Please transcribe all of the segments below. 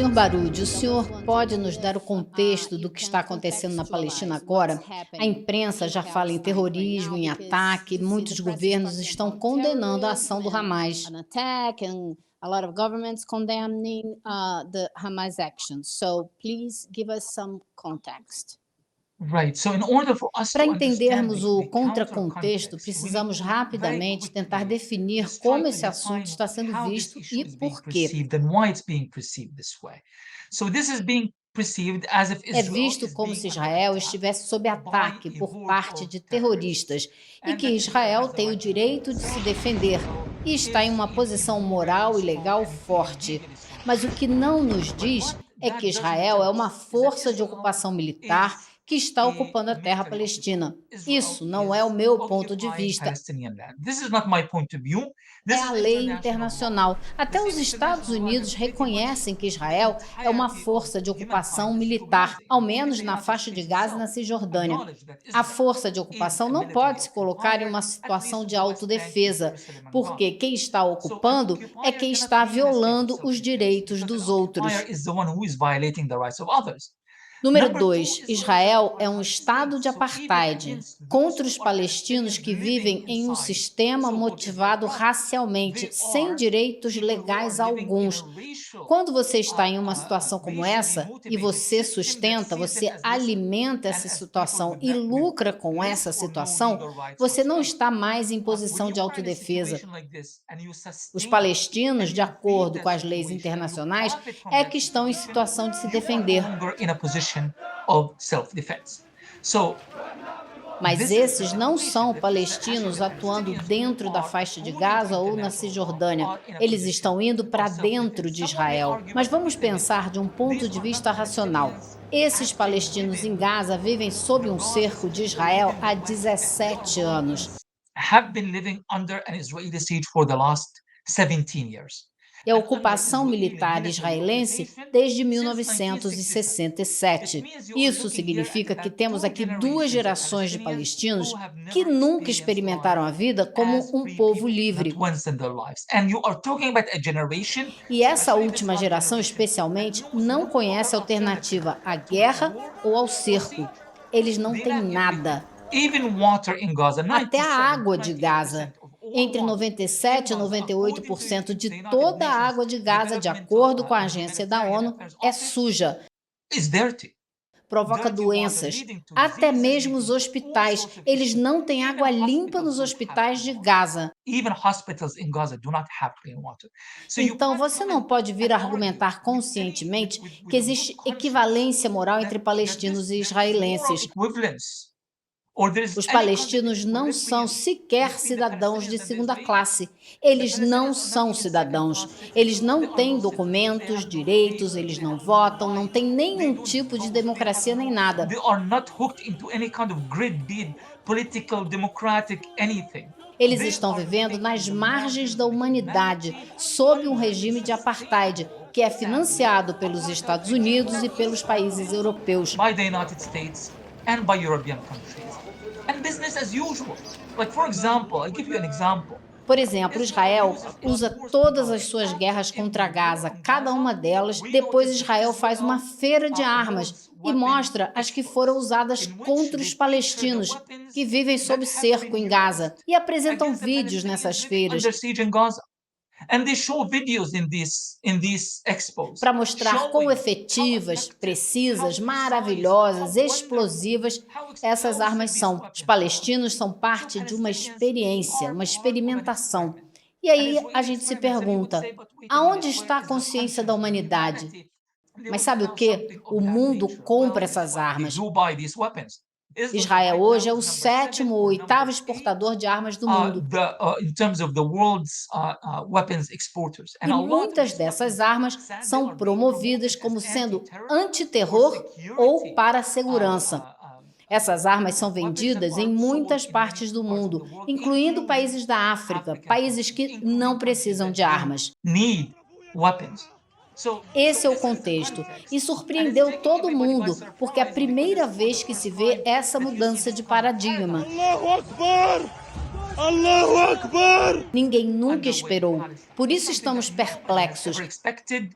Senhor Baroud, o senhor pode nos dar o contexto do que está acontecendo na Palestina agora? A imprensa já fala em terrorismo, em ataque, muitos governos estão condenando a ação do Hamas. A lot of governments condemning the Hamas actions. So please give us some context. Right. So in order for us Para to understand entendermos o the counter contracontexto, context, we need precisamos to very rapidamente tentar quickly definir just try como to esse assunto define está sendo how this visto issue e is being por quê. perceived and why it's being perceived this way. So this is being perceived as if É Israel visto is como being se under Israel attack estivesse sob by ataque a por horde parte of de terrorists terroristas e and que that Israel Israel has the tem o right to defend direito de se itself defender or e está em is uma even posição very moral e strong legal and feeling forte. legally strong. Mas o que não nos But what diz é que that doesn't Israel é tell uma us is that força de Israel ocupação militar is que está a ocupando a terra military occupier. palestina. Israel Isso não é o is meu ponto de occupying vista. Palestinian land. This is not my point of view. É This a is lei international law. internacional. The Até os same Estados international law Unidos that pretty much reconhecem que the Israel é uma entirety of força de ocupação humankind is militar, recognizing. ao Even menos the na United faixa de States Gaza e itself na Cisjordânia. acknowledge that A Israel força de is ocupação a não military pode se colocar em occupier, uma at situação least de on the West Bank in autodefesa, Jerusalem and Gaza. porque quem está So an ocupando é occupier quem cannot está be in a state of violando os self-defense direitos because an dos occupier outros. is the one who is violating the rights of others. Número Number two, 2, Israel is an Israel é um apartheid state. estado de So even apartheid against those contra who os are palestinos Palestinians que living vivem em um inside sistema so-called Israel motivado proper, racialmente, they sem are direitos people who are legais living in a alguns. racial, Quando você está em uma situação como racially essa e motivated você system that sustenta, sees them você as less alimenta and essa as people situação with, e with lucra com essa less or no situação, legal rights você não whatsoever. está mais em When posição de you are in a autodefesa. situation like this and you Os sustain it and palestinos, de you feed acordo com that as leis situation and you internacionais, profit from é that que estão em situation, situação de se you are no defender. longer in a position of self-defense. So Mas this is the esses não situation são that actually palestinos the atuando Palestinians who dentro da are faixa de according to Gaza ou na international law Cisjordânia. are in a Eles position estão indo para of dentro self-defense. de Someone may Israel. argue, Mas but vamos wait a minute. pensar de um ponto These de are not vista racional. Palestinians Esses actually palestinos em living Gaza vivem sob um regardless cerco of de who Israel within the há West Bank. They are 17 going anos. have been living under an Israeli siege for the last 17 years. E a And under ocupação Israeli militar military israelense occupation desde since 1967. It 1967. means you are Isso looking here at significa que temos two aqui duas generations of gerações de Palestinians palestinos who have que never nunca experienced experimentaram life a vida como as um free povo people, not livre. once in their lives. And you are talking about a generation, E essa especially this última last geração, generation, that especialmente, knows não no conhece other alternative alternativa à to guerra war ou ao or cerco. siege. Eles não They têm lack everything, nada, even water in Gaza. até a 97 to água de 98% Gaza. of all Entre water in 97% e Gaza, according to 98% de the United toda a Nations água de Gaza, de Developmental acordo com a and agência da Humanitarian ONU, Affairs é Office, suja, is dirty. provoca Dirty water doenças. leading to Até diseases, mesmo os leading to all hospitais, sorts of eles issues. não têm Even água limpa hospitals nos don't have hospitais clean de water. Gaza. Even hospitals in Gaza do not have clean water. So you Então, can't você come não pode vir and argue argumentar with any conscientemente que with a good existe conscience equivalência moral entre that palestinos e there is moral israelenses. equivalence or there is Os any palestinos contradiction or não são disagreement sequer between the cidadãos de Palestinians and the segunda Israelis. classe. The Eles não Palestinians are not são even cidadãos. second-class citizens. Eles não They are têm no citizens. They documentos, have no direitos, papers. eles They não have no votam, não rights. têm They nenhum don't tipo de vote. They have democracia nem no. nada. They are not hooked into any kind of grid deed, political, democratic, anything. Eles They estão are vivendo living nas in the margens margins da of humanidade, humanity, sob um under the regime de apartheid, que é sadly, financiado pelos apartheid Estados regime Unidos that e is pelos países funded europeus. by the United States and by European countries. And business as usual. Like, for example, I'll give you an example. Por exemplo, Israel Israel uses its usa force in todas as Gaza. suas After guerras contra every war Gaza, in cada Gaza, uma delas. we Depois, notice that Israel faz uma Israel feira de armas holds e weapon mostra as que foram expos usadas in which contra they os feature the palestinos que weapons vivem that sob have cerco been em used Gaza e apresentam against the vídeos Palestinians nessas living feiras under siege in Gaza. And they show videos in these expos para mostrar quão showing how efetivas, effective, how precisas, precise, how maravilhosas, wonderful, explosivas how essas armas explosive these são. Os weapons are. palestinos são So parte de uma Palestinians experiência, are uma part of an experimentação. experiment. E An aí a Israeli gente se experiment. And you would pergunta: say, but wait a aonde minute, where está a is the consciência da conscience of humanidade? humanity? They Mas would say sabe o now quê? something O of that mundo nature. Well, compra this is essas why they armas. do buy these weapons. Israel Israel right hoje now é is o number 7 sétimo ou or oitavo number 8 exportador de armas do mundo. in terms of the world's weapons exporters. And E a lot of muitas these dessas weapons, armas sadly, são are being promovidas promoted as como sendo anti-terror or antiterror ou security para a segurança. Essas armas são weapons that vendidas em are sold muitas in many partes do parts of mundo, the world, incluindo including países da África, African países countries, que não including countries precisam that de don't armas. need weapons. Esse é o This is the contexto. context. E And it's surpreendeu taking todo everybody by mundo, porque é a surprise because primeira it's for the vez que se first vê time essa that you see mudança this de kind of paradigma. paradigm Allahu Akbar! Allahu Akbar! Ninguém nunca underway in esperou. Palestine. Por It's isso something estamos that nobody has perplexos. ever expected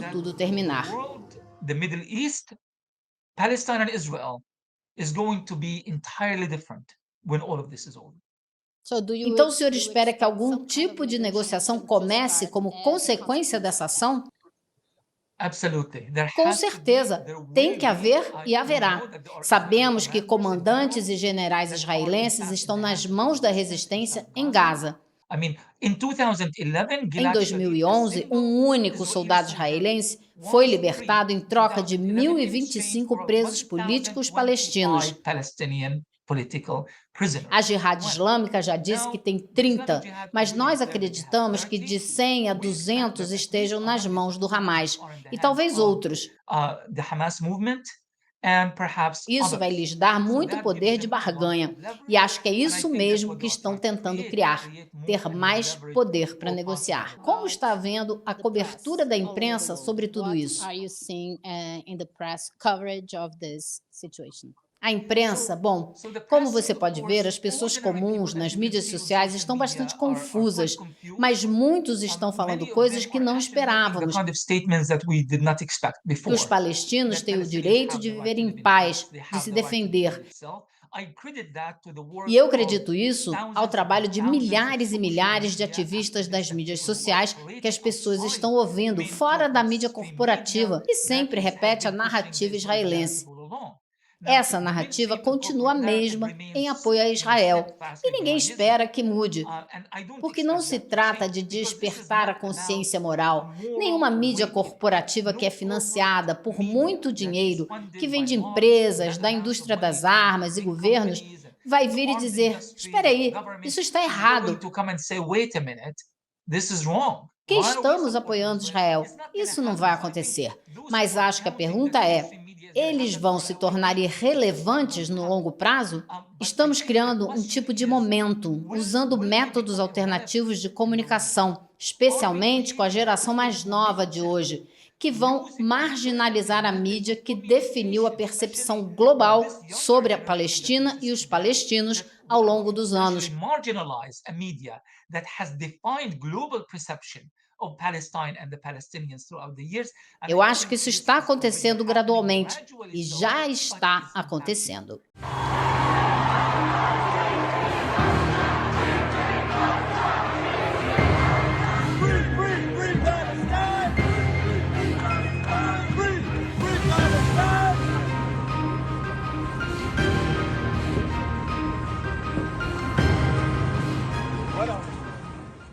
isso that tudo the terminar. world, the Middle East, Palestine and Israel is going to be entirely different when all of this is over. Então, o senhor espera que algum tipo de negociação comece como consequência dessa ação? Absolutely. There Com has to be, certeza, there tem will que be. haver e We know haverá. that the organized Sabemos que commanders in comandantes general e generais that are in israelenses fact in estão the nas hands of the mãos da resistance resistência inside em Gaza. Gaza. I mean, in 2011, Em Gilad Shalit, a 2011, single um único soldado Israeli soldier, israelense foi was freed libertado em in troca de 2011 in exchange 1.025 for presos políticos palestinos. 1,025 Palestinian political A prisoners. Jihad Well, Islâmica já disse que now tem the Islamic 30, Jihad mas community nós says that they have acreditamos que 30. de 100 a We expect 200 that at least estejam nas mãos do 100 Hamas are in the e hands talvez of outros. the Hamas movement and perhaps Isso vai others. lhes dar So muito that gives poder de them a lot barganha. of E leverage, acho que é and I isso think that's mesmo what que they are estão trying to tentando create, and criar: create more ter and more mais leverage poder para for negociar. possible. Como está vendo a cobertura da imprensa sobre tudo isso? A imprensa, bom, So the como press, você of pode ver, course, as pessoas ordinary comuns people, as nas you can mídias see on sociais social estão bastante media, are quite confusas, mas confused. muitos estão falando Many of coisas them que are não actually making the esperávamos. kind of statements that we did not expect Que os before. palestinos That têm o Palestinians direito have de the right viver to em live in paz, peace, they de have se the right to defend defender. itself. I credit that to the E work eu of acredito isso ao thousands trabalho upon de thousands of milhares e social milhares de media ativistas activists das that mídias people who are sociais que as operating pessoas outside estão ouvindo main fora da mídia mainstream media corporativa, que that sempre has repete a been pushing the narrativa Israeli israelense. narrative all along. Now, Essa the narrativa mainstream and continua a corporate narrative mesma em remains, apoio a Israel e steadfastly ninguém behind Israel. espera que mude, And I don't porque não expect se that to trata change de because this is despertar a not about consciência a moral. moral Nenhuma mídia awakening. corporativa que é No corporate financiada por media muito that is dinheiro, que funded vem by de large empresas, da amounts of indústria money das coming from armas e big governos, companies and vai vir e armed dizer: industries espera and aí, government isso está is going errado. to come and say, wait a minute, this is wrong. Que Why are we estamos supporting apoiando Israel? Israel. It's not going to Isso não vai happen. So I think acontecer. those who Mas are acho que a touting that pergunta é: mainstream media is going to have eles that vão moral se tornar awakening. It's not going irrelevantes to no happen. longo prazo? But I Estamos think the criando um question tipo de is, momentum, usando will they métodos become alternativos irrelevant de in the long run? comunicação, Are we especialmente com a creating a geração kind of mais nova de momentum hoje, que vão using marginalizar a authoritarian mídia methods of que definiu a communication, percepção especially of global this younger sobre a generation that Palestina e exists os today, palestinos that ao we are longo going dos to actually anos? marginalize a media that has defined global perception of Palestine and the Palestinians throughout the years. And Eu I acho que think isso this está is already acontecendo happening gradualmente gradually e so, já but está it's impactful. acontecendo.